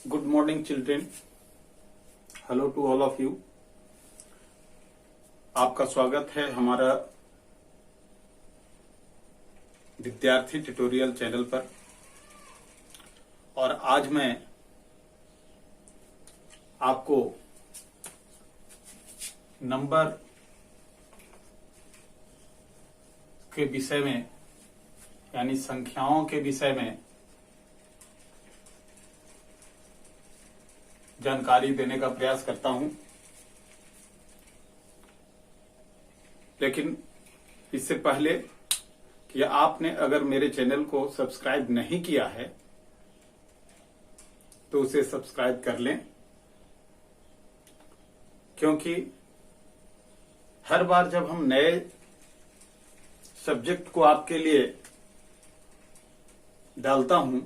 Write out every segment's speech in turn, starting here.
Good morning, children. Hello to all of you. आपका स्वागत है हमारा विद्यार्थी ट्यूटोरियल चैनल पर। और आज मैं आपको नंबर के विषय में यानी संख्याओं के विषय में जानकारी देने का प्रयास करता हूं। लेकिन इससे पहले कि आपने अगर मेरे चैनल को सब्सक्राइब नहीं किया है तो उसे सब्सक्राइब कर लें, क्योंकि हर बार जब हम नए सब्जेक्ट को आपके लिए डालता हूं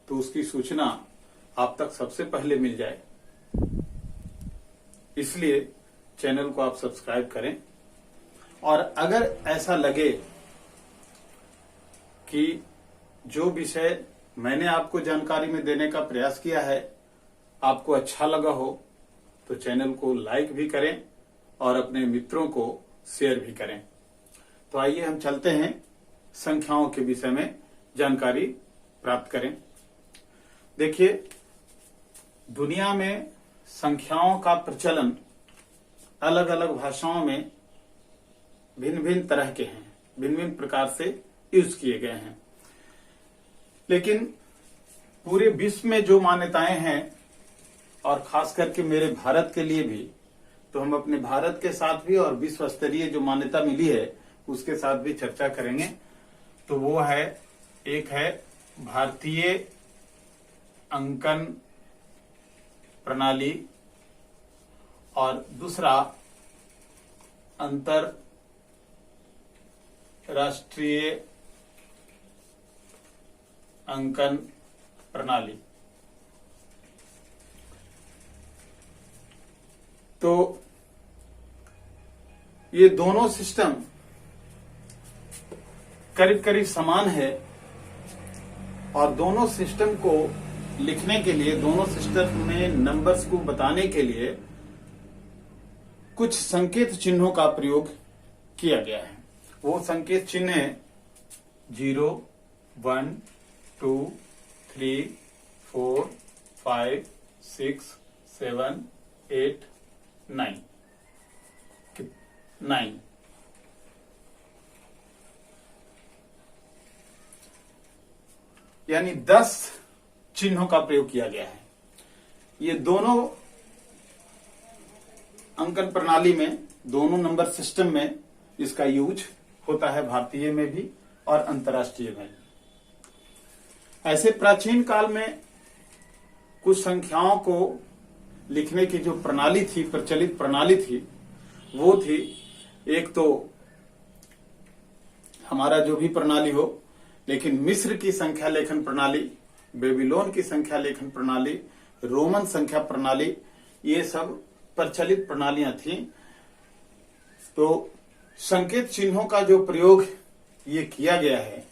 तो उसकी सूचना आप तक सबसे पहले मिल जाए। इसलिए चैनल को आप सब्सक्राइब करें। और अगर ऐसा लगे कि जो विषय मैंने आपको जानकारी में देने का प्रयास किया है आपको अच्छा लगा हो तो चैनल को लाइक भी करें और अपने मित्रों को शेयर भी करें। तो आइए हम चलते हैं संख्याओं के विषय में जानकारी प्राप्त करें। देखिए, दुनिया में संख्याओं का प्रचलन अलग अलग भाषाओं में भिन्न भिन्न तरह के हैं, भिन्न भिन्न प्रकार से यूज किए गए हैं। लेकिन पूरे विश्व में जो मान्यताएं हैं और खास करके मेरे भारत के लिए भी, तो हम अपने भारत के साथ भी और विश्व स्तरीय जो मान्यता मिली है उसके साथ भी चर्चा करेंगे। तो वो है, एक है भारतीय अंकन प्रणाली और दूसरा अंतरराष्ट्रीय अंकन प्रणाली। तो ये दोनों सिस्टम करीब करीब समान है और दोनों सिस्टम को लिखने के लिए, दोनों सिस्टम में नंबर्स को बताने के लिए कुछ संकेत चिन्हों का प्रयोग किया गया है। वो संकेत चिन्ह है 0, 1, 2, 3, 4, 5, 6, 7, 8, 9। 9 यानी 10 चिन्हों का प्रयोग किया गया है। ये दोनों अंकन प्रणाली में, दोनों नंबर सिस्टम में इसका यूज होता है, भारतीय में भी और अंतर्राष्ट्रीय में भी। ऐसे प्राचीन काल में कुछ संख्याओं को लिखने की जो प्रणाली थी, प्रचलित प्रणाली थी, वो थी, एक तो हमारा जो भी प्रणाली हो, लेकिन मिस्र की संख्या लेखन प्रणाली, बेबीलोन की संख्या लेखन प्रणाली, रोमन संख्या प्रणाली, ये सब प्रचलित प्रणालियां थी। तो संकेत चिन्हों का जो प्रयोग ये किया गया है,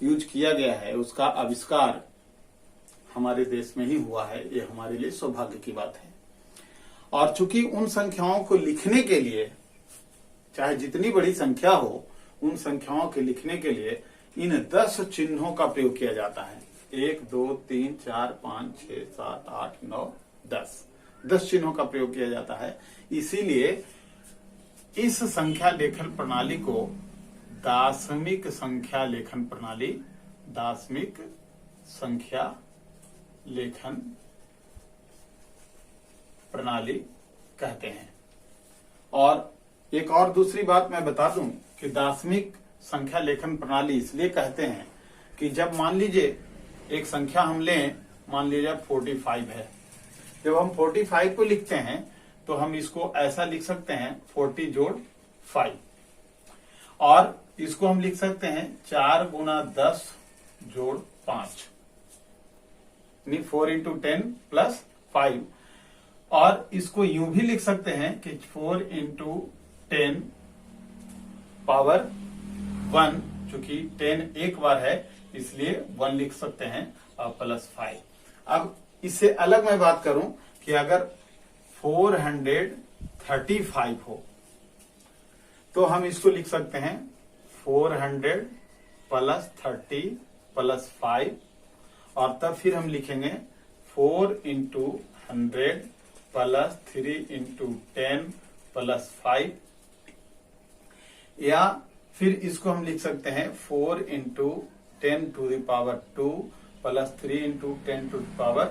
यूज किया गया है, उसका आविष्कार हमारे देश में ही हुआ है। ये हमारे लिए सौभाग्य की बात है। और चूंकि उन संख्याओं को लिखने के लिए, चाहे जितनी बड़ी संख्या हो, उन संख्याओं के लिखने के लिए इन 10 चिन्हों का प्रयोग किया जाता है। 1, 2, 3, 4, 5, 6, 7, 8, 9, 10 चिन्हों का प्रयोग किया जाता है। इसीलिए इस संख्या लेखन प्रणाली को दार्शनिक संख्या लेखन प्रणाली, दार्शनिक संख्या लेखन प्रणाली कहते हैं। और एक और दूसरी बात मैं बता दूं कि दार्शनिक संख्या लेखन प्रणाली इसलिए कहते हैं कि जब मान लीजिए एक संख्या हम लें, मान लीजिए 45 है, जब हम 45 को लिखते हैं तो हम इसको ऐसा लिख सकते हैं 40 जोड़ 5, और इसको हम लिख सकते हैं 4 गुना 10 जोड़ 5, यानी 4 into 10 plus 5। और इसको यूं भी लिख सकते हैं कि 4 into 10 पावर 1, चूंकि 10 एक बार है इसलिए 1 लिख सकते हैं, और प्लस 5। अब इससे अलग मैं बात करूं कि अगर 435 हो तो हम इसको लिख सकते हैं 400 प्लस 30 प्लस 5 और तब फिर हम लिखेंगे 4 इंटू 100 प्लस 3 इंटू 10 प्लस 5 या फिर इसको हम लिख सकते हैं 4 into 10 to the power 2 plus 3 into 10 to the power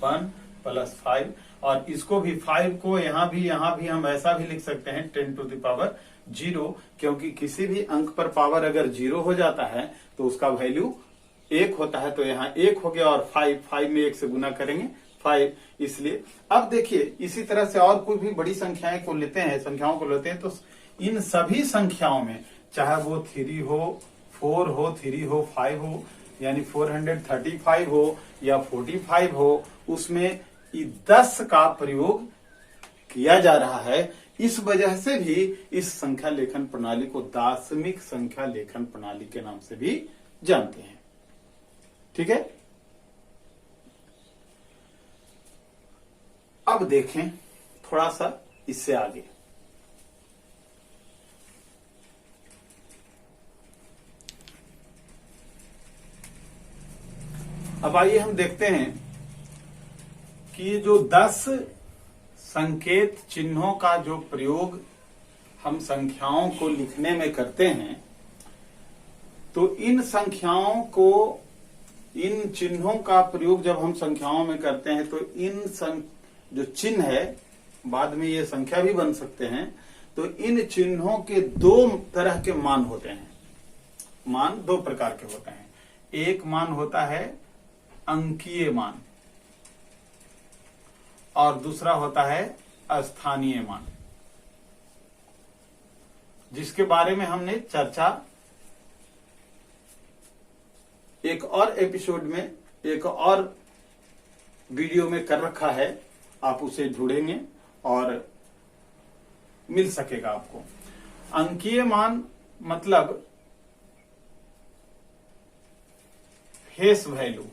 1 plus 5 और इसको भी 5 को यहां भी हम ऐसा भी लिख सकते हैं 10 टू द पावर 0 क्योंकि किसी भी अंक पर पावर अगर 0 हो जाता है तो उसका वैल्यू 1 होता है। तो यहाँ 1 हो गया और 5 में 1 से गुना करेंगे 5, इसलिए अब देखिए इसी तरह से और कोई भी बड़ी संख्याओं को लेते हैं तो इन सभी संख्याओं में चाहे वो 3 हो 4 हो 3 हो 5 हो यानी 435 हो या 45 हो उसमें 10 का प्रयोग किया जा रहा है। इस वजह से भी इस संख्या लेखन प्रणाली को दार्शनिक संख्या लेखन प्रणाली के नाम से भी जानते हैं। ठीक है, अब देखें थोड़ा सा इससे आगे। अब आइए हम देखते हैं कि जो 10 संकेत चिन्हों का जो प्रयोग हम संख्याओं को लिखने में करते हैं तो इन चिन्हों का प्रयोग जब हम संख्याओं में करते हैं तो जो चिन्ह है बाद में ये संख्या भी बन सकते हैं। तो इन चिन्हों के 2 तरह के मान होते हैं। मान 2 प्रकार के होते हैं। एक मान होता है अंकीय मान और दूसरा होता है स्थानीय मान, जिसके बारे में हमने चर्चा एक और एपिसोड में एक और वीडियो में कर रखा है। आप उसे ढूंढेंगे और मिल सकेगा आपको। अंकीय मान मतलब फेस वैल्यू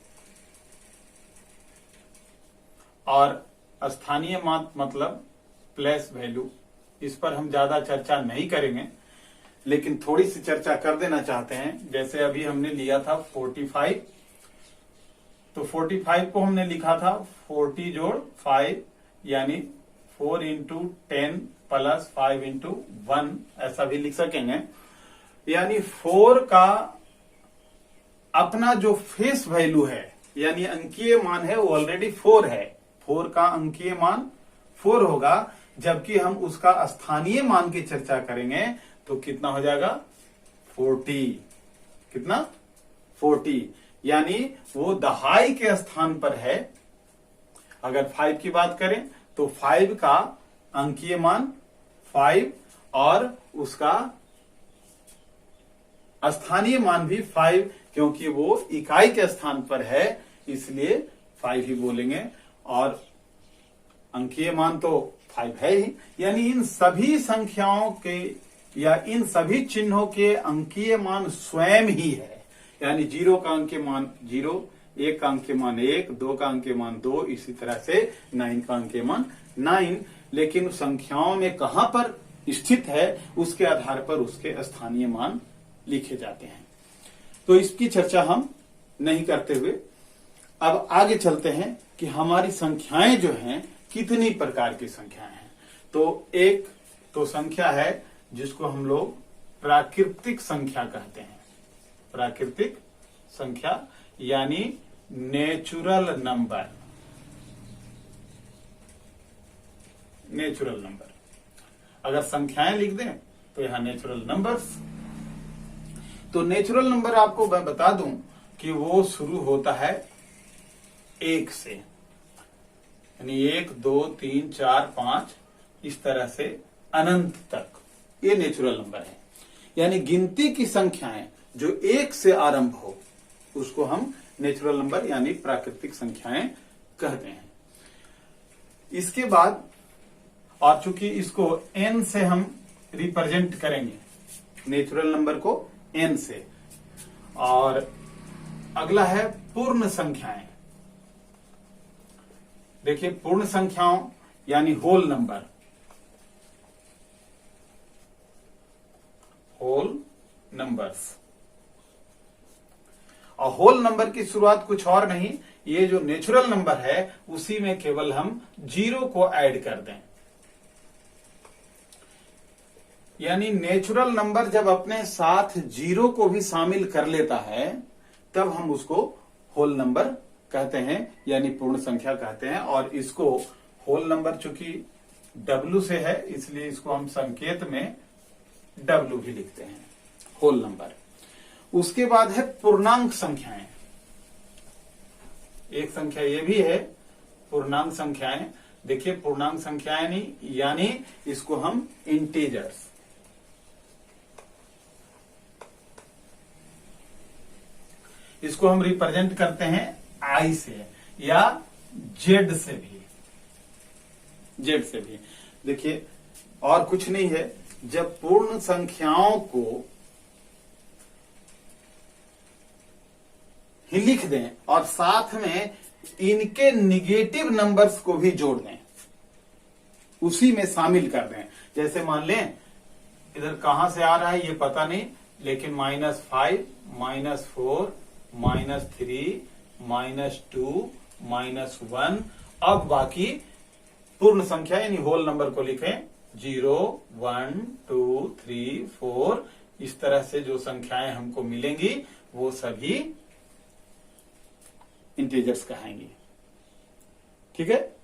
और स्थानीय मान मतलब प्लेस वैल्यू। इस पर हम ज्यादा चर्चा नहीं करेंगे लेकिन थोड़ी सी चर्चा कर देना चाहते हैं। जैसे अभी हमने लिया था 45, तो 45 को हमने लिखा था 40 जोड़ 5 यानी 4 इंटू 10 प्लस 5 इंटू 1 ऐसा भी लिख सकेंगे। यानी 4 का अपना जो फेस वैल्यू है यानी अंकीय मान है वो ऑलरेडी 4 है। 4 का अंकीय मान 4 होगा, जबकि हम उसका स्थानीय मान की चर्चा करेंगे तो कितना हो जाएगा 40। कितना 40 यानी वो दहाई के स्थान पर है। अगर 5 की बात करें तो 5 का अंकीय मान 5 और उसका स्थानीय मान भी 5 क्योंकि वो इकाई के स्थान पर है इसलिए 5 ही बोलेंगे और अंकीय मान तो 5 है ही। यानी इन सभी संख्याओं के या इन सभी चिन्हों के अंकीय मान स्वयं ही है। यानी 0 का अंकीय मान 0, 1 का अंकीय मान 1, 2 का अंकीय मान 2, इसी तरह से 9 का अंकीय मान 9। लेकिन संख्याओं में कहां पर स्थित है उसके आधार पर उसके स्थानीय मान लिखे जाते हैं। तो इसकी चर्चा हम नहीं करते हुए अब आगे चलते हैं कि हमारी संख्याएं जो हैं कितनी प्रकार की संख्याएं हैं। तो एक तो संख्या है जिसको हम लोग प्राकृतिक संख्या कहते हैं। प्राकृतिक संख्या यानी नेचुरल नंबर। नेचुरल नंबर अगर संख्याएं लिख दें तो यहां नेचुरल नंबर्स। तो नेचुरल नंबर आपको मैं बता दूं कि वो शुरू होता है 1 से, यानी 1 2 3 4 5 इस तरह से अनंत तक ये नेचुरल नंबर है। यानी गिनती की संख्याएं जो 1 से आरंभ हो उसको हम नेचुरल नंबर यानी प्राकृतिक संख्याएं कहते हैं। इसके बाद और चूंकि इसको n से हम रिप्रेजेंट करेंगे नेचुरल नंबर को n से। और अगला है पूर्ण संख्याएं। देखिए पूर्ण संख्याओं यानी होल नंबर, होल नंबर्स, और होल नंबर की शुरुआत कुछ और नहीं, ये जो नेचुरल नंबर है उसी में केवल हम जीरो को ऐड कर दें। यानी नेचुरल नंबर जब अपने साथ जीरो को भी शामिल कर लेता है तब हम उसको होल नंबर कहते हैं, यानी पूर्ण संख्या कहते हैं। और इसको होल नंबर चूंकि डब्ल्यू से है इसलिए इसको हम संकेत में डब्ल्यू भी लिखते हैं, होल नंबर। उसके बाद है पूर्णांक संख्याएं। एक संख्या ये भी है पूर्णांक संख्याएं। देखिए पूर्णांक संख्याएं नहीं, यानी इसको हम इंटीजर्स, इसको हम रिप्रेजेंट करते हैं आई से या जेड से भी, जेड से भी। देखिए और कुछ नहीं है, जब पूर्ण संख्याओं को ही लिख दें और साथ में इनके निगेटिव नंबर्स को भी जोड़ दें, उसी में शामिल कर दें। जैसे मान लें इधर कहां से आ रहा है ये पता नहीं, लेकिन -5, -4, -3, -2, -1, अब बाकी पूर्ण संख्या यानी होल नंबर को लिखें 0, 1, 2, 3, 4। इस तरह से जो संख्याएं हमको मिलेंगी वो सभी इंटीजर्स कहेंगे। ठीक है,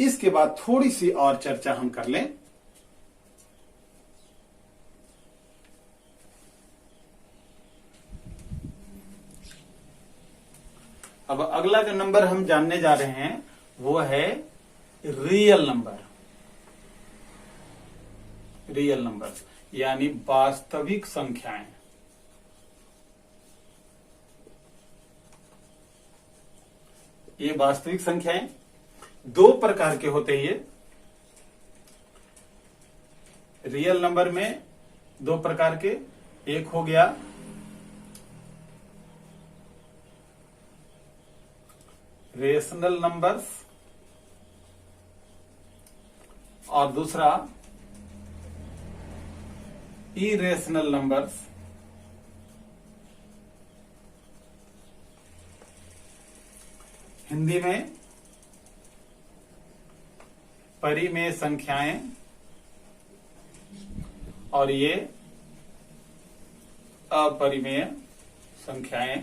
इसके बाद थोड़ी सी और चर्चा हम कर लें। अब अगला जो नंबर हम जानने जा रहे हैं वो है रियल नंबर, रियल नंबर यानी वास्तविक संख्याएं। ये वास्तविक संख्याएं दो प्रकार के होते हैं। ये रियल नंबर में दो प्रकार के, एक हो गया रेशनल नंबर्स और दूसरा इरेशनल नंबर्स। हिंदी में परिमेय संख्याएं और ये अपरिमेय संख्याएं।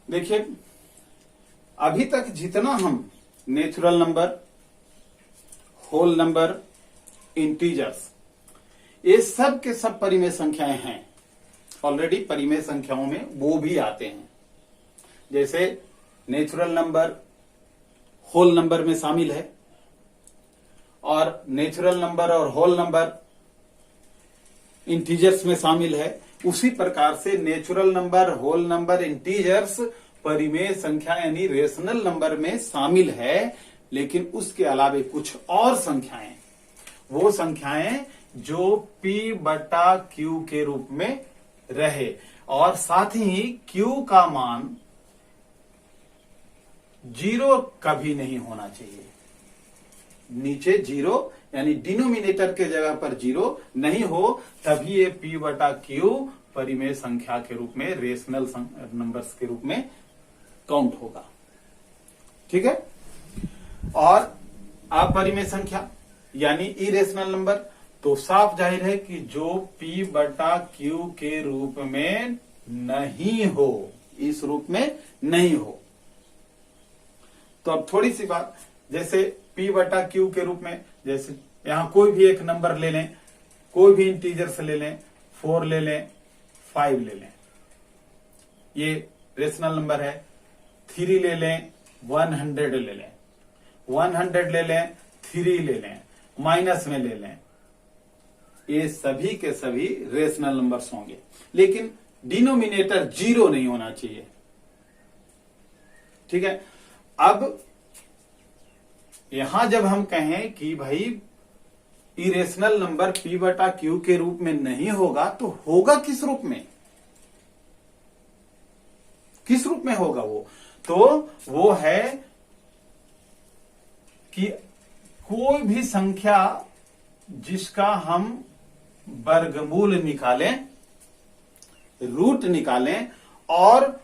देखिए अभी तक जितना हम natural number, whole number, integers, ये सब के सब परिमेय संख्याएं हैं। ऑलरेडी परिमेय संख्याओं में वो भी आते हैं, जैसे नेचुरल नंबर होल नंबर में शामिल है और नेचुरल नंबर और होल नंबर इंटीजर्स में शामिल है। उसी प्रकार से natural number, whole number, integers परिमेय संख्या यानी रेशनल नंबर में शामिल है। लेकिन उसके अलावा कुछ और संख्याएं, वो संख्याएं जो P/Q के रूप में रहे और साथ ही Q का मान 0 कभी नहीं होना चाहिए। नीचे 0 यानी डिनोमिनेटर के जगह पर 0 नहीं हो, तभी ये P/Q परिमेय संख्या के रूप में, रेशनल नंबर्स के रूप में काउंट होगा। ठीक है, और अपरिमेय संख्या यानी इरेशनल नंबर, तो साफ जाहिर है कि जो P/Q के रूप में नहीं हो, इस रूप में नहीं हो। तो अब थोड़ी सी बात, जैसे P/Q के रूप में, जैसे यहां कोई भी एक नंबर ले लें, कोई भी इंटीजर से ले लें, 4 ले लें, 5 ले लें, ये रेशनल नंबर है। 3 ले लें, 100 ले लें, 100 ले लें, 3 ले लें, माइनस में ले लें, ये सभी के सभी रेशनल नंबर्स होंगे। लेकिन डिनोमिनेटर 0 नहीं होना चाहिए। ठीक है, अब यहां जब हम कहें कि भाई इरेशनल नंबर P/Q के रूप में नहीं होगा, तो होगा किस रूप में? किस रूप में होगा वो? तो वो है कि कोई भी संख्या जिसका हम वर्गमूल निकालें, रूट निकालें और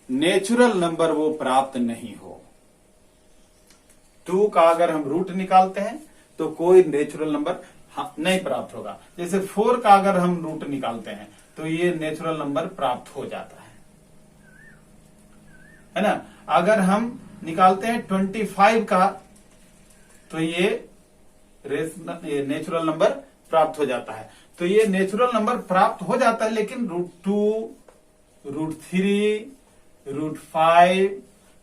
नेचुरल नंबर वो प्राप्त नहीं हो। 2 का अगर हम रूट निकालते हैं तो कोई नेचुरल नंबर नहीं प्राप्त होगा। जैसे 4 का अगर हम रूट निकालते हैं तो ये नेचुरल नंबर प्राप्त हो जाता है ना। अगर हम निकालते हैं 25 का तो ये नेचुरल नंबर प्राप्त हो जाता है। तो ये नेचुरल नंबर प्राप्त हो जाता है, लेकिन √2, √3, √5,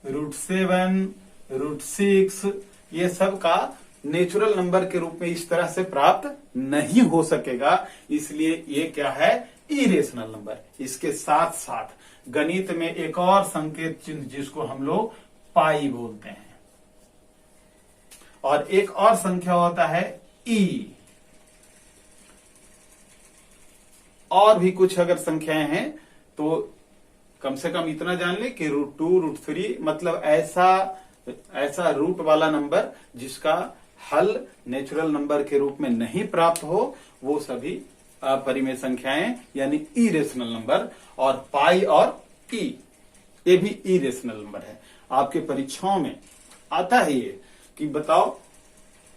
√7, √6 ये सब का नेचुरल नंबर के रूप में इस तरह से प्राप्त नहीं हो सकेगा। इसलिए ये क्या है? Irrational number. इसके साथ साथ गणित में एक और संकेत चिन्ह जिसको हम लोग पाई बोलते हैं, और एक और संख्या होता है ई। और भी कुछ अगर संख्याएं हैं तो कम से कम इतना जान ले कि √2, √3 मतलब ऐसा रूट वाला नंबर जिसका हल नेचुरल नंबर के रूप में नहीं प्राप्त हो, वो सभी अपरिमेय संख्याएं यानी इरेशनल नंबर। और पाई और ई ये भी इरेशनल नंबर है। आपके परीक्षाओं में आता है ये कि बताओ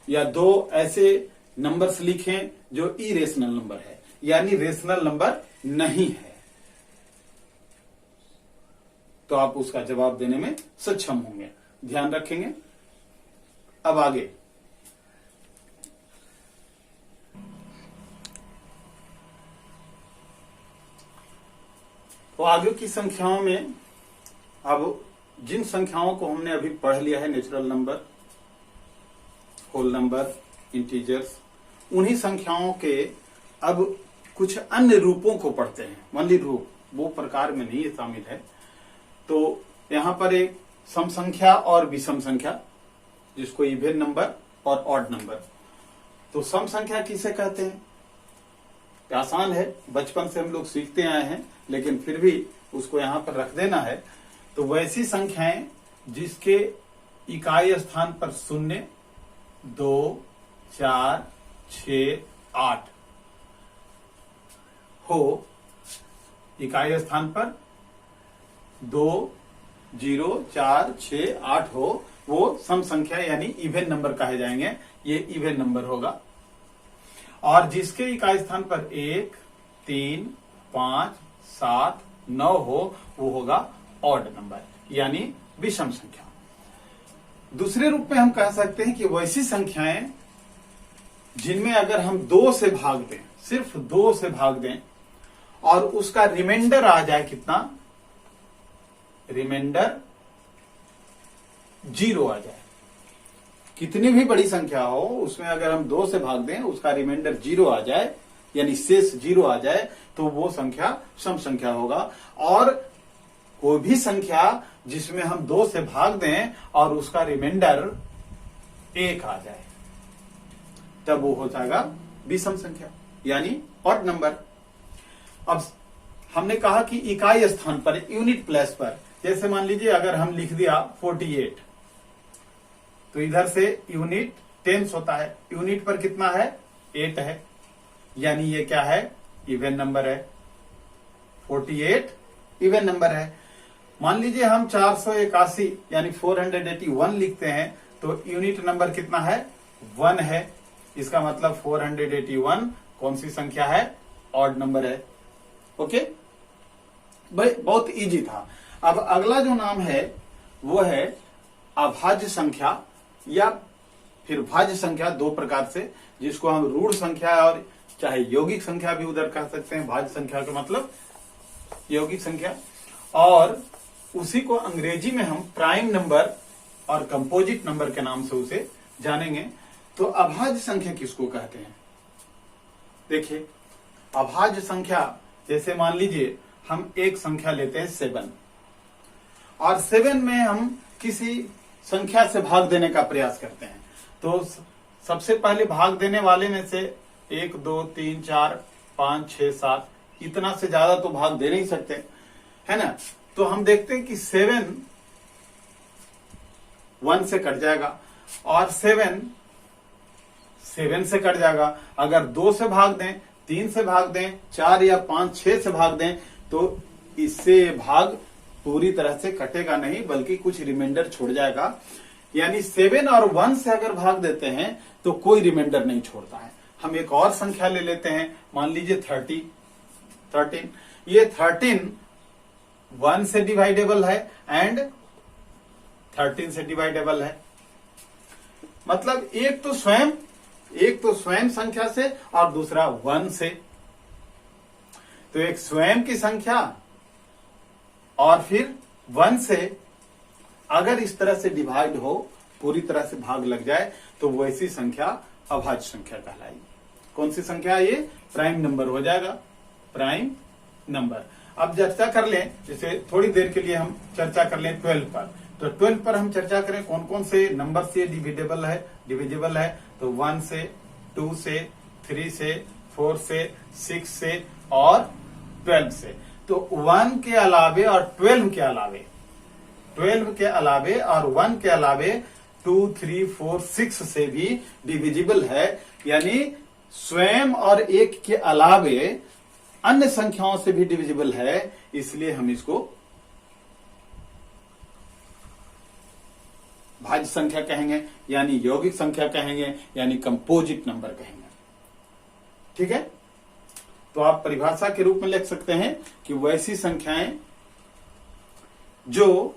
या 2 ऐसे नंबर्स लिखें जो इरेशनल नंबर है यानी रेशनल नंबर नहीं है, तो आप उसका जवाब देने में सक्षम होंगे, ध्यान रखेंगे। अब आगे तो आगे की संख्याओं में अब जिन संख्याओं को हमने अभी पढ़ लिया है, natural number, whole number, integers, उन्हीं संख्याओं के अब कुछ अन्य रूपों को पढ़ते हैं। वनली रूप वो प्रकार में नहीं शामिल है। तो यहां पर एक सम संख्या और विषम संख्या, जिसको इवन नंबर और ऑड नंबर। तो सम संख्या किसे कहते हैं? आसान है, बचपन से हम लोग सीखते आए हैं, लेकिन फिर भी उसको यहां पर रख देना है। तो वैसी संख्याएं जिसके इकाई स्थान पर 0, 2, 4, 6, 8 हो, इकाई स्थान पर 2, 0, 4, 6, 8 हो, वो सम संख्या यानी इवन नंबर कहे जाएंगे। ये इवन नंबर होगा। और जिसके इकाई स्थान पर 1, 3, 5, 7, 9 हो, वो होगा ऑड नंबर यानी विषम संख्या। दूसरे रूप में हम कह सकते हैं कि वैसी संख्याएं जिनमें अगर हम 2 से भाग दें, सिर्फ 2 से भाग दें और उसका रिमाइंडर आ जाए कितना? रिमाइंडर 0 आ जाए। कितनी भी बड़ी संख्या हो, उसमें अगर हम 2 से भाग दें, उसका रिमाइंडर 0 आ जाए यानी शेष 0 आ जाए, तो वो संख्या सम संख्या होगा। और कोई भी संख्या जिसमें हम 2 से भाग दें और उसका रिमाइंडर 1 आ जाए, तब वो हो जाएगा विषम संख्या यानी ऑड नंबर। अब हमने कहा कि इकाई स्थान पर, यूनिट प्लेस पर, जैसे मान लीजिए अगर हम लिख दिया 48, तो इधर से यूनिट टेंस होता है। यूनिट पर कितना है? 8 है, यानी ये क्या है? इवन नंबर है। 48 इवन नंबर है। मान लीजिए हम 481 यानी 481 लिखते हैं, तो यूनिट नंबर कितना है? 1 है। इसका मतलब 481 कौन सी संख्या है? ऑड नंबर है। ओके भाई, बहुत इजी था। अब अगला जो नाम है वो है अभाज्य संख्या या फिर भाज्य संख्या। 2 प्रकार से, जिसको हम रूढ़ संख्या और चाहे यौगिक संख्या भी उधर कह सकते हैं। भाज्य संख्या का मतलब यौगिक संख्या, और उसी को अंग्रेजी में हम प्राइम नंबर और कंपोजिट नंबर के नाम से उसे जानेंगे। तो अभाज्य संख्या किसको कहते हैं? देखिए, अभाज्य संख्या जैसे मान लीजिए हम एक संख्या लेते हैं 7, और 7 में हम किसी संख्या से भाग देने का प्रयास करते हैं। तो सबसे पहले भाग देने वाले में से 1, 2, 3, 4, 5, 6, 7 इतना से ज्यादा तो भाग दे नहीं सकते। है ना। तो हम देखते हैं कि 7 1 से कट जाएगा और 7 7 से कट जाएगा। अगर 2 से भाग दें, 3 से भाग दें, 4 या 5, 6 से भाग दें तो इससे भाग पूरी तरह से कटेगा नहीं, बल्कि कुछ रिमाइंडर छोड़ जाएगा। यानी 7 और 1 से अगर भाग देते हैं तो कोई रिमाइंडर नहीं छोड़ता है। हम एक और संख्या ले लेते हैं, मान लीजिए 13। ये 13 1 से डिवाइडेबल है एंड 13 से डिवाइडेबल है। मतलब एक तो स्वयं संख्या से और दूसरा 1 से। तो एक स्वयं की संख्या और फिर 1 से अगर इस तरह से डिवाइड हो, पूरी तरह से भाग लग जाए, तो वैसी संख्या अभाज्य संख्या कहलाएगी। कौन सी संख्या? ये प्राइम नंबर हो जाएगा, प्राइम नंबर। अब चर्चा कर लें, जैसे थोड़ी देर के लिए हम चर्चा कर लें 12 पर। तो 12 पर हम चर्चा करें कौन कौन से नंबर से डिविजिबल है। तो 1 से, 2 से, 3 से, 4 से, 6 से और 12 से। तो 1 के अलावे और 12 के अलावे और 1 के अलावे 2, 3, 4, 6 से भी डिविजिबल है। यानी स्वयं और एक के अलावे अन्य संख्याओं से भी डिविजिबल है, इसलिए हम इसको भाज्य संख्या कहेंगे, यानी यौगिक संख्या कहेंगे, यानी कंपोजिट नंबर कहेंगे। ठीक है। तो आप परिभाषा के रूप में लिख सकते हैं कि वैसी संख्याएं जो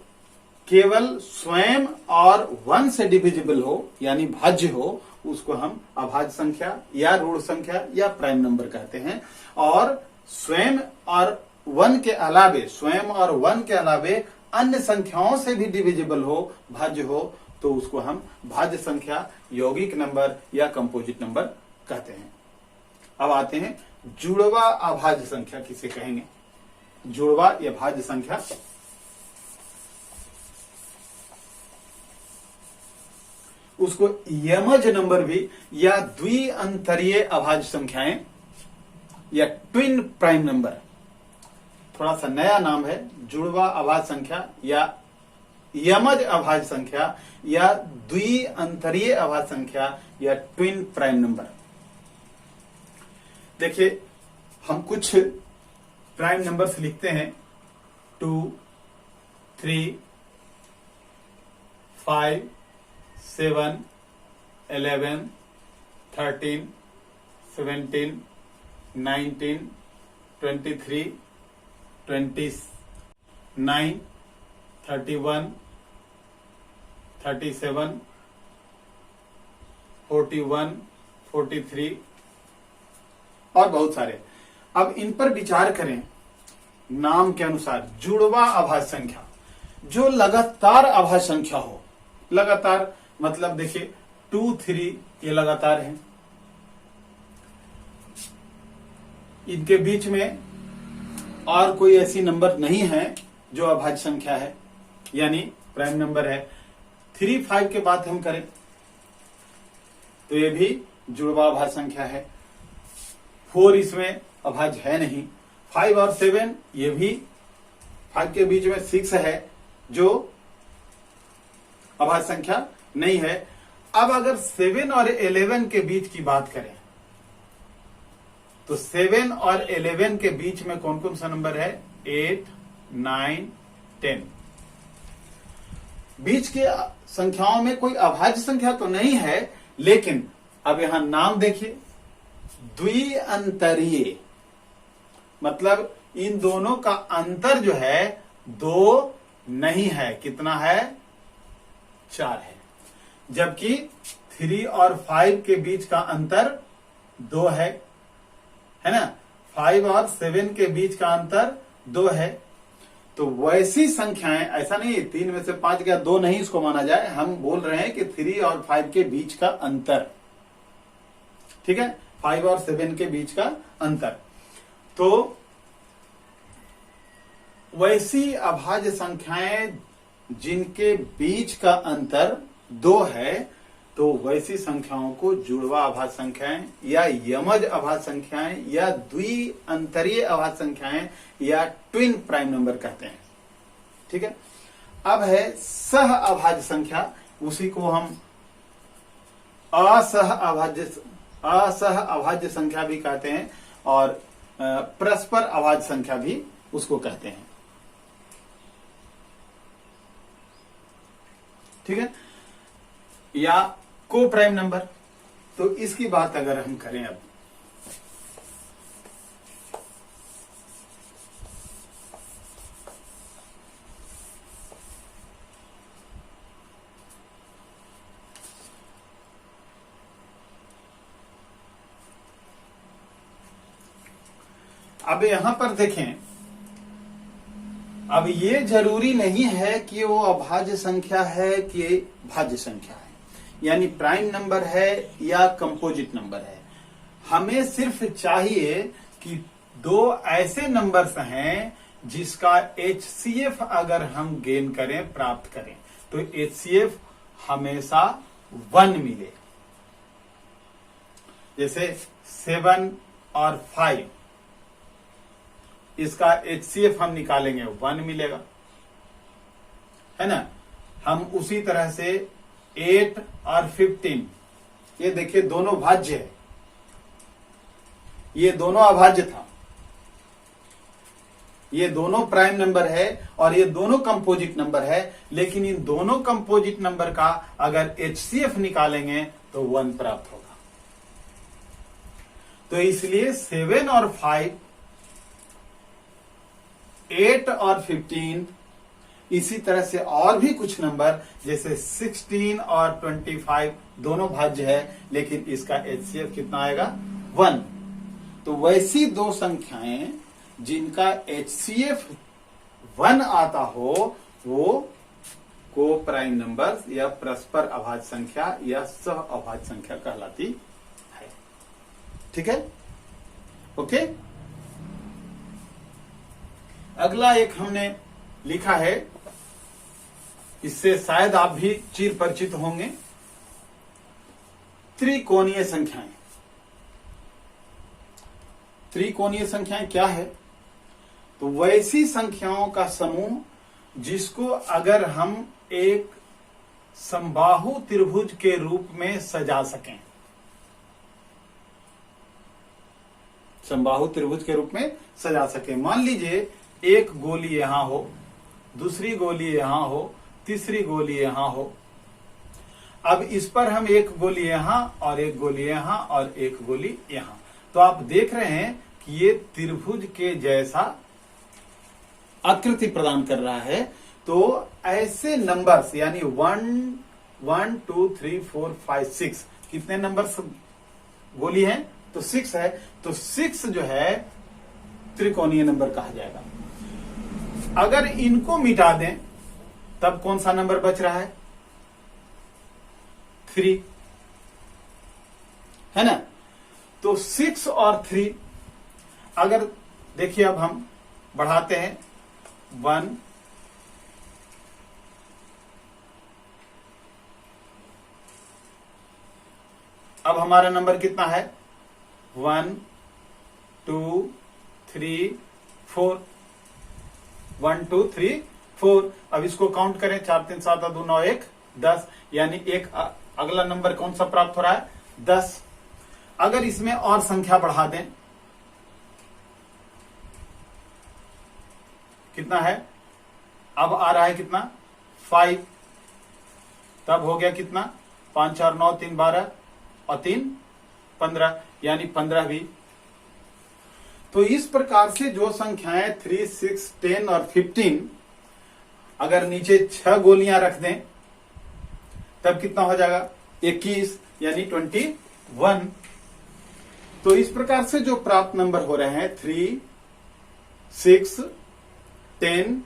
केवल स्वयं और 1 से डिविजिबल हो, यानी भाज्य हो, उसको हम अभाज्य संख्या या ऋण संख्या या प्राइम नंबर कहते हैं। और स्वयं और 1 के अलावे अन्य संख्याओं से भी डिविजिबल हो, भाज्य हो, तो उसको हम भाज्य संख्या, यौगिक नंबर या कंपोजिट नंबर कहते हैं। अब आते हैं जुड़वा अभाज्य संख्या किसे कहेंगे। जुड़वा या भाज्य संख्या उसको यमज नंबर भी या द्विअंतरीय अभाज्य संख्याएं या ट्विन प्राइम नंबर, थोड़ा सा नया नाम है, जुड़वा अभाज्य संख्या या यमज अभाज्य संख्या या द्विअंतरीय अभाज्य संख्या या ट्विन प्राइम नंबर। देखिए, हम कुछ प्राइम नंबर्स लिखते हैं 2, 3, 5, 7, 11, 13, 17, 19, 23, 29, 31, 37, 41, 43 और बहुत सारे। अब इन पर विचार करें नाम के अनुसार। जुड़वा अभाज्य संख्या, जो लगातार अभाज्य संख्या हो। लगातार मतलब देखिए 2, 3 ये लगातार है, इनके बीच में और कोई ऐसी नंबर नहीं है जो अभाज्य संख्या है, यानी प्राइम नंबर है। 3, 5 के बाद हम करें तो ये भी जुड़वा अभाज्य संख्या है। 4 इसमें अभाज्य है नहीं। 5 और 7 ये भी, 5 के बीच में 6 है जो अभाज्य संख्या नहीं है। अब अगर 7 और 11 के बीच की बात करें तो 7 और 11 के बीच में कौन कौन सा नंबर है? 8, 9, 10। बीच के संख्याओं में कोई अभाज्य संख्या तो नहीं है, लेकिन अब यहां नाम देखिए, द्विअंतरीय, मतलब इन दोनों का अंतर जो है 2 नहीं है। कितना है? 4 है। जबकि 3 और 5 के बीच का अंतर 2 है ना। 5 और 7 के बीच का अंतर 2 है। तो वैसी संख्याएं, ऐसा नहीं 3 में से 5 गया 2 नहीं इसको माना जाए, हम बोल रहे हैं कि 3 और 5 के बीच का अंतर, ठीक है, 5 और 7 के बीच का अंतर। तो वैसी अभाज्य संख्याएं जिनके बीच का अंतर 2 है, तो वैसी संख्याओं को जुड़वा अभाज्य संख्याएं या यमज अभाज्य संख्याएं या द्विअंतरीय अभाज्य संख्याएं या ट्विन प्राइम नंबर कहते हैं। ठीक है। अब है सह अभाज्य संख्या, उसी को हम असह अभाज्य संख्या भी कहते हैं और परस्पर अभाज्य संख्या भी उसको कहते हैं। ठीक है। या को प्राइम नंबर, तो इसकी बात अगर हम करें अब यहां पर देखें, अब ये जरूरी नहीं है कि वो अभाज्य संख्या है कि भाज्य संख्या है, यानी प्राइम नंबर है या कंपोजिट नंबर है। हमें सिर्फ चाहिए कि दो ऐसे नंबर्स हैं जिसका HCF अगर हम गेन करें, प्राप्त करें, तो HCF हमेशा 1 मिले। जैसे 7 और 5, इसका HCF हम निकालेंगे 1 मिलेगा, है ना। हम उसी तरह से 8 और 15, ये देखिए दोनों भाज्य है, ये दोनों अभाज्य था, ये दोनों प्राइम नंबर है और ये दोनों कंपोजिट नंबर है, लेकिन इन दोनों कंपोजिट नंबर का अगर HCF निकालेंगे तो 1 प्राप्त होगा। तो इसलिए 7 और 5, 8 और 15, इसी तरह से और भी कुछ नंबर जैसे 16 और 25 दोनों भाज्य है, लेकिन इसका HCF कितना आएगा? 1। तो वैसी दो संख्याएं जिनका HCF 1 आता हो वो को प्राइम नंबर या परस्पर अभाज्य संख्या या सह अभाज्य संख्या कहलाती है। ठीक है, ओके। अगला एक हमने लिखा है, इससे शायद आप भी चिर परिचित होंगे, त्रिकोणीय संख्याएं। त्रिकोणीय संख्याएं क्या है? तो वैसी संख्याओं का समूह जिसको अगर हम एक समबाहु त्रिभुज के रूप में सजा सकें, समबाहु त्रिभुज के रूप में सजा सकें। मान लीजिए एक गोली यहां हो, दूसरी गोली यहां हो, तीसरी गोली यहां हो। अब इस पर हम एक गोली यहां और एक गोली यहां और एक गोली यहां, तो आप देख रहे हैं कि ये त्रिभुज के जैसा आकृति प्रदान कर रहा है। तो ऐसे नंबर्स यानी 1 2 3 4 5 6 कितने नंबर्स गोली हैं? तो 6 है। तो 6 जो है त्रिकोणीय नंबर कहा जाएगा। अगर इनको मिटा दें तब कौन सा नंबर बच रहा है? 3, है ना। तो 6 और 3 अगर देखिए, अब हम बढ़ाते हैं 1, अब हमारा नंबर कितना है? 1 2 3 4, 1 2 3 4। अब इसको काउंट करें, 4 3 7 2 9 1 10, यानी एक अगला नंबर कौन सा प्राप्त हो रहा है? 10। अगर इसमें और संख्या बढ़ा दें, कितना है? अब आ रहा है कितना? 5। तब हो गया कितना? 5 4 9 3 12 और 3 15, यानी 15 भी। तो इस प्रकार से जो संख्याएं 3 6 10 और 15, अगर नीचे 6 गोलियां रख दें तब कितना हो जाएगा? 21, यानी 21। तो इस प्रकार से जो प्राप्त नंबर हो रहे हैं 3 6 10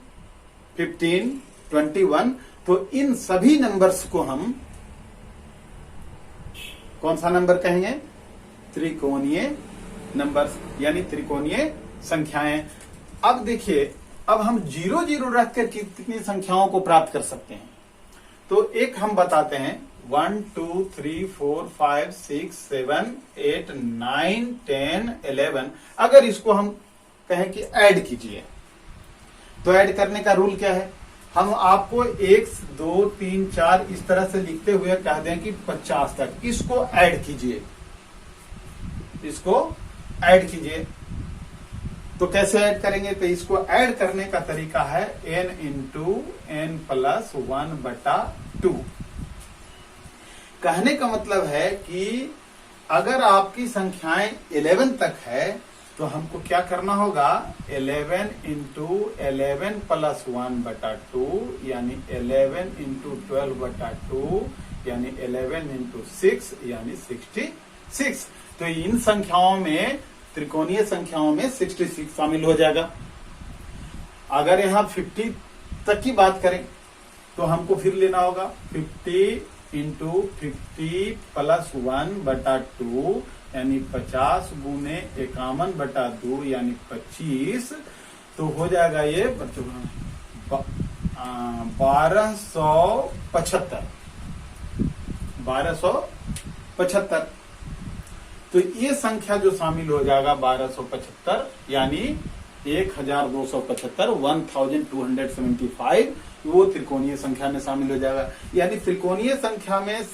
15 21, तो इन सभी नंबर्स को हम कौन सा नंबर कहेंगे? त्रिकोणीय नंबर्स, यानी त्रिकोणीय संख्याएं। अब देखिए, अब हम 0 0 रखकर कितनी संख्याओं को प्राप्त कर सकते हैं? तो एक हम बताते हैं, 1 2 3 4 5 6 7 8 9 10 11। अगर इसको हम कहें कि ऐड कीजिए, तो ऐड करने का रूल क्या है? हम आपको 1 2 3 4 इस तरह से लिखते हुए कह दें कि 50 तक, इसको ऐड कीजिए, इसको ऐड कीजिए। तो कैसे ऐड करेंगे? तो इसको ऐड करने का तरीका है n इंटू n प्लस 1/2। कहने का मतलब है कि अगर आपकी संख्याएं 11 तक है तो हमको क्या करना होगा? 11 इंटू 11 प्लस 1/2 यानी 11 इंटू 12/2 यानी 11 इंटू 6 यानी 66। तो इन संख्याओं में, त्रिकोणीय संख्याओं में 66 शामिल हो जाएगा। अगर यहां 50 तक की बात करें तो हमको फिर लेना होगा 50 इंटू 50 प्लस 1/2 यानी 50 गुने 51/2 यानी 25। तो हो जाएगा ये 1275। तो ये संख्या जो शामिल हो जाएगा 1275 यानी 1275, 1275 वो त्रिकोणीय संख्या में शामिल हो जाएगा। यानी त्रिकोणीय संख्या में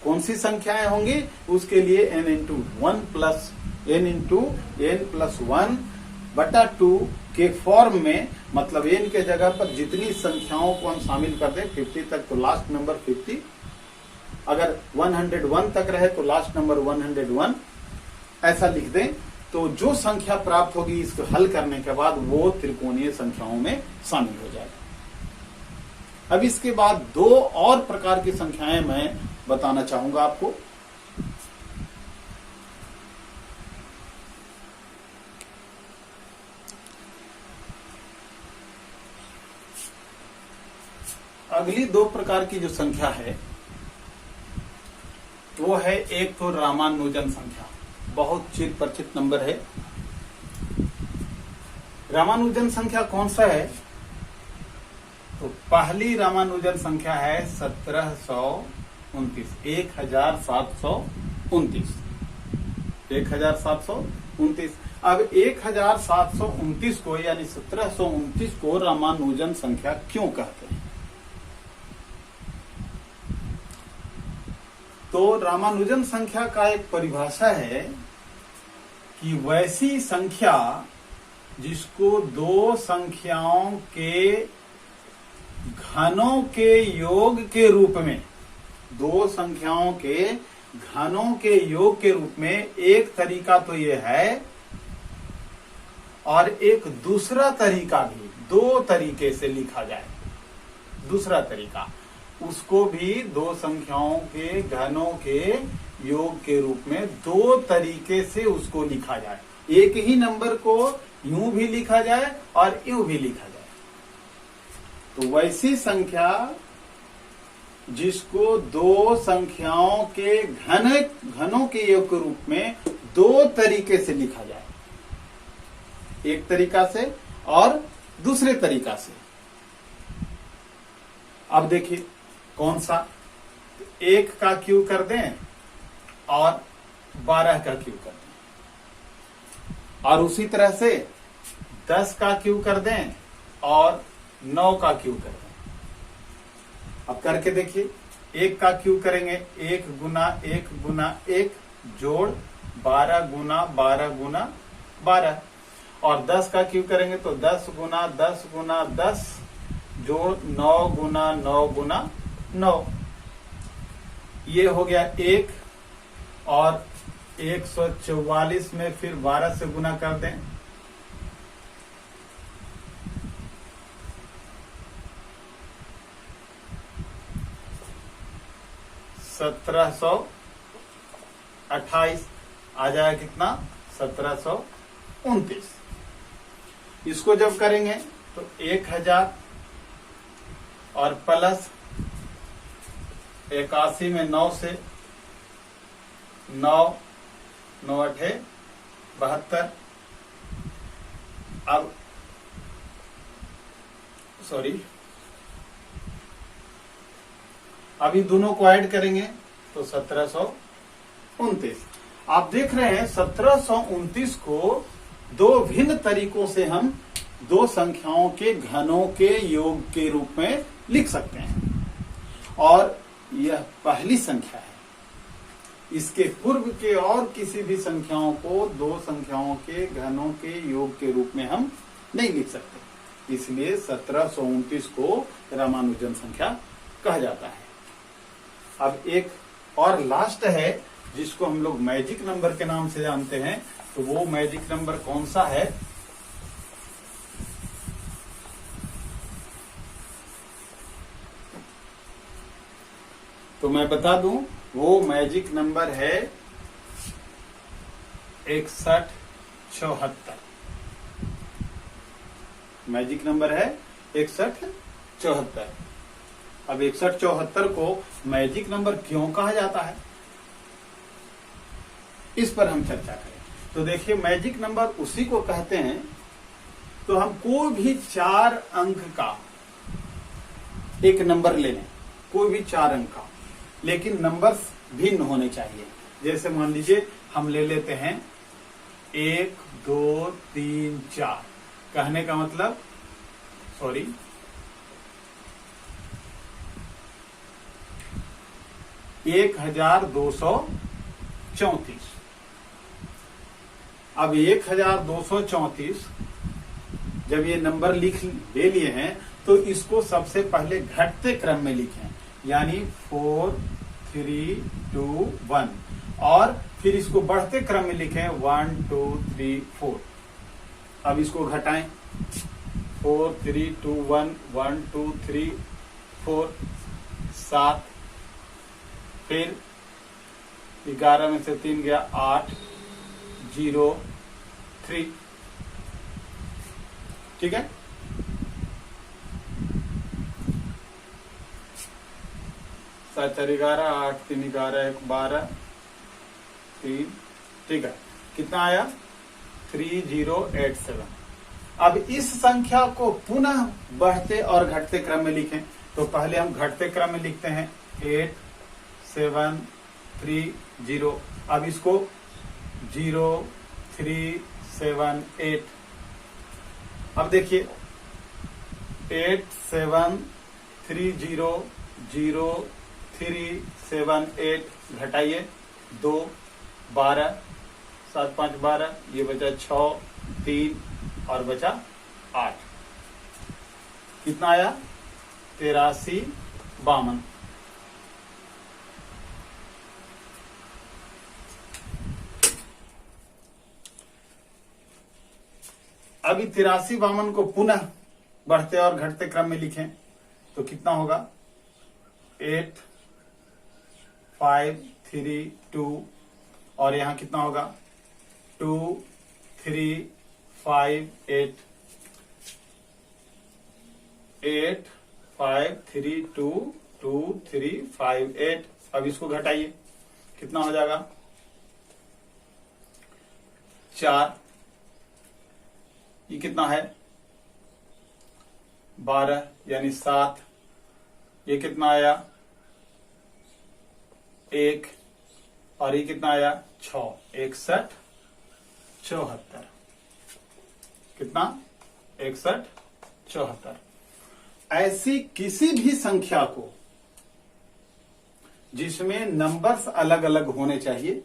कौन सी संख्याएं होंगी? उसके लिए n इंटू n प्लस 1/2 के फॉर्म में, मतलब n के जगह पर जितनी संख्याओं को हम शामिल कर दें 50 तक तो लास्ट नंबर 50, अगर 101 तक रहे तो लास्ट नंबर 101, ऐसा लिख दें तो जो संख्या प्राप्त होगी इसको हल करने के बाद वो त्रिकोणीय संख्याओं में शामिल हो जाएगा। अब इसके बाद दो और प्रकार की संख्याएं मैं बताना चाहूंगा आपको। अगली दो प्रकार की जो संख्या है वो है, एक तो रामानुजन संख्या, बहुत चिर परिचित नंबर है। रामानुजन संख्या कौन सा है? तो पहली रामानुजन संख्या है 1729, 1729। अब 1729 को यानी 1729 को रामानुजन संख्या क्यों कहते हैं? तो रामानुजन संख्या का एक परिभाषा है कि वैसी संख्या जिसको दो संख्याओं के घनों के योग के रूप में, दो संख्याओं के घनों के योग के रूप में, एक तरीका तो ये है और एक दूसरा तरीका भी, दो तरीके से लिखा जाए। दूसरा तरीका, उसको भी दो संख्याओं के घनों के योग के रूप में दो तरीके से उसको लिखा जाए। एक ही नंबर को यूं भी लिखा जाए और यूं भी लिखा जाए। तो वैसी संख्या जिसको दो संख्याओं के घनों के योग के रूप में दो तरीके से लिखा जाए, एक तरीका से और दूसरे तरीका से। अब देखिए कौन सा? एक का क्यू कर दें और 12 का क्यू कर दें, और उसी तरह से 10 का क्यू कर दें और 9 का क्यू कर दें। अब करके देखिए, एक का क्यू करेंगे 1 गुना 1 गुना 1 जोड़ 12 गुना 12 गुना 12, और 10 का क्यू करेंगे तो 10 गुना 10 गुना 10 जोड़ 9 गुना 9 गुना 9। ये हो गया 1, और 144 में फिर 12 से गुना कर दें, (1728) आ जाएगा कितना? 1729। इसको जब करेंगे तो 1000 और प्लस 81 में 9 से 9 9 8 72। अब सॉरी, अभी दोनों को ऐड करेंगे तो 1729। आप देख रहे हैं 1729 को दो भिन्न तरीकों से हम दो संख्याओं के घनों के योग के रूप में लिख सकते हैं, और यह पहली संख्या है। इसके पूर्व के और किसी भी संख्याओं को दो संख्याओं के घनों के योग के रूप में हम नहीं लिख सकते, इसलिए 1729 को रामानुजन संख्या कहा जाता है। अब एक और लास्ट है जिसको हम लोग मैजिक नंबर के नाम से जानते हैं, तो वो मैजिक नंबर कौन सा है? तो मैं बता दूं, वो मैजिक नंबर है 6174। मैजिक नंबर है 6174। अब 6174 को मैजिक नंबर क्यों कहा जाता है, इस पर हम चर्चा करें। तो देखिए, मैजिक नंबर उसी को कहते हैं, तो हम कोई भी 4 अंक का एक नंबर ले लें, कोई भी 4 अंक का, लेकिन नंबर्स भिन्न होने चाहिए। जैसे मान लीजिए हम ले लेते हैं 1 2 3 4, कहने का मतलब 1234। अब 1234 जब ये नंबर ले लिए हैं, तो इसको सबसे पहले घटते क्रम में लिखें, यानी 4 3 2 1, और फिर इसको बढ़ते क्रम में लिखें 1 2 3 4। अब इसको घटाएं, 4 3 2 1 1 2 3 4 7, फिर 11 में से 3 गया 8 0 3। ठीक है, सात 4 11, 8 3 11, 1 12 3। ठीक है, कितना आया? 3087। अब इस संख्या को पुनः बढ़ते और घटते क्रम में लिखें, तो पहले हम घटते क्रम में लिखते हैं 8 7 3 0। अब इसको 0 3 7 8। अब देखिए 8 7 3 0 0 3 7 8, घटाइए 2 12, 7 5 12, ये बचा 6 3 और बचा 8। कितना आया? 83 52। अभी 83 52 को पुनः बढ़ते और घटते क्रम में लिखें, तो कितना होगा? 8 5 3 2, और यहां कितना होगा? 2 3 5 8 8 5 3 2 2 3 5 8। अब इसको घटाइए, कितना हो जाएगा? 4। ये कितना है? 12, यानी 7। ये कितना आया? 1, और ये कितना आया? 6। 61 74। कितना? 61 74। ऐसी किसी भी संख्या को जिसमें नंबर्स अलग अलग होने चाहिए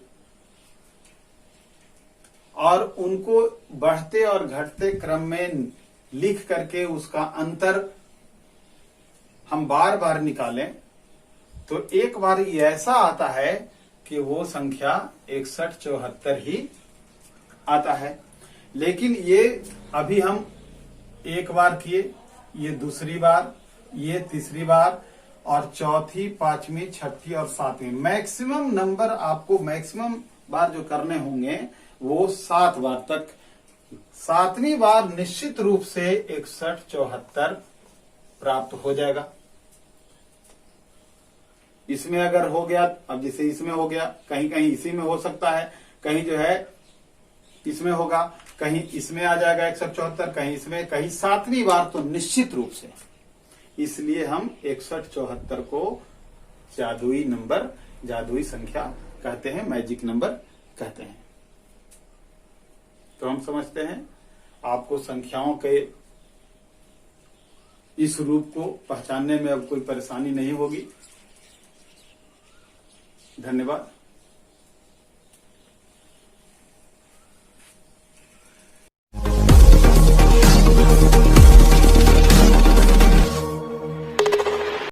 और उनको बढ़ते और घटते क्रम में लिख करके उसका अंतर हम बार बार निकालें, तो एक बार ऐसा आता है कि वो संख्या 61 74 ही आता है। लेकिन ये अभी हम एक बार किए, ये दूसरी बार, ये तीसरी बार, और चौथी, पांचवी, छठी और सातवीं, मैक्सिमम नंबर आपको मैक्सिमम बार जो करने होंगे वो 7 बार तक। 7वीं बार निश्चित रूप से 61 74 प्राप्त हो जाएगा। इसमें अगर हो गया, अब जैसे इसमें हो गया, कहीं कहीं इसी में हो सकता है, कहीं जो है इसमें होगा, कहीं इसमें आ जाएगा 174, कहीं इसमें, कहीं 7वीं बार तो निश्चित रूप से। इसलिए हम 61 74 को जादुई नंबर जादुई संख्या कहते हैं, मैजिक नंबर कहते हैं। तो हम समझते हैं आपको संख्याओं के इस रूप को पहचानने में अब कोई परेशानी नहीं होगी। धन्यवाद।